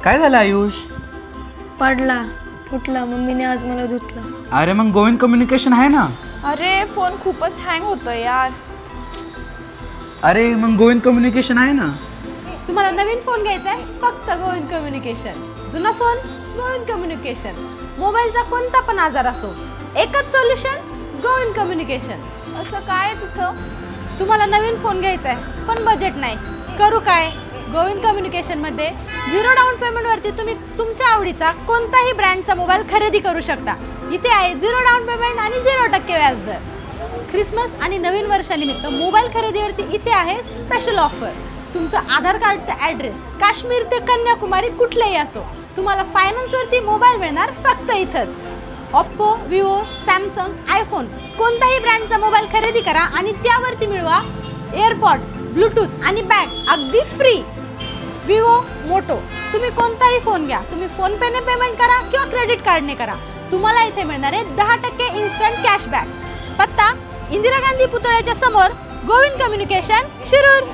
काय झालं आयुष? पडला फुटला, मम्मीने आज मला धुतला. अरे मग गोविंद कम्युनिकेशन आहे ना. अरे फोन खूपच हँग होतोय यार. अरे मग गोविंद कम्युनिकेशन आहे ना. तुम्हाला नवीन फोन घ्यायचा आहे, फक्त गोविंद कम्युनिकेशन. जुना फोन गोविंद कम्युनिकेशन. मोबाईलचा कोणता पण आजार असो, एकच सोल्युशन गोविंद कम्युनिकेशन. असं काय तिथं? तुम्हाला नवीन फोन घ्यायचा आहे पण बजेट नाही, करू काय? गोविंद कम्युनिकेशनमध्ये 0 डाऊन पेमेंटवरती तुम्ही तुमच्या आवडीचा कोणताही ब्रँडचा मोबाईल खरेदी करू शकता. इथे आहे 0 डाऊन पेमेंट आणि 0% व्याजदर. ख्रिसमस आणि नवीन वर्षानिमित्त मोबाईल खरेदीवरती इथे आहे स्पेशल ऑफर. तुमचं आधार कार्डचा ॲड्रेस काश्मीर ते कन्याकुमारी कुठलेही असो, तुम्हाला फायनान्सवरती मोबाईल मिळणार फक्त इथंच. ऑप्पो, विवो, सॅमसंग, आयफोन कोणताही ब्रँडचा मोबाईल खरेदी करा आणि त्यावरती मिळवा एअरपॉड्स, ब्लूटूथ आणि बॅग अगदी फ्री. विवो, मोटो तुम्ही कोणताही फोन घ्या, तुम्ही फोनपेने पेमेंट करा किंवा क्रेडिट कार्डने करा, तुम्हाला इथे मिळणार आहे 10% इन्स्टंट कॅशबॅक. पत्ता इंदिरा गांधी पुतळ्याच्या समोर, गोविंद कम्युनिकेशन, शिरूर.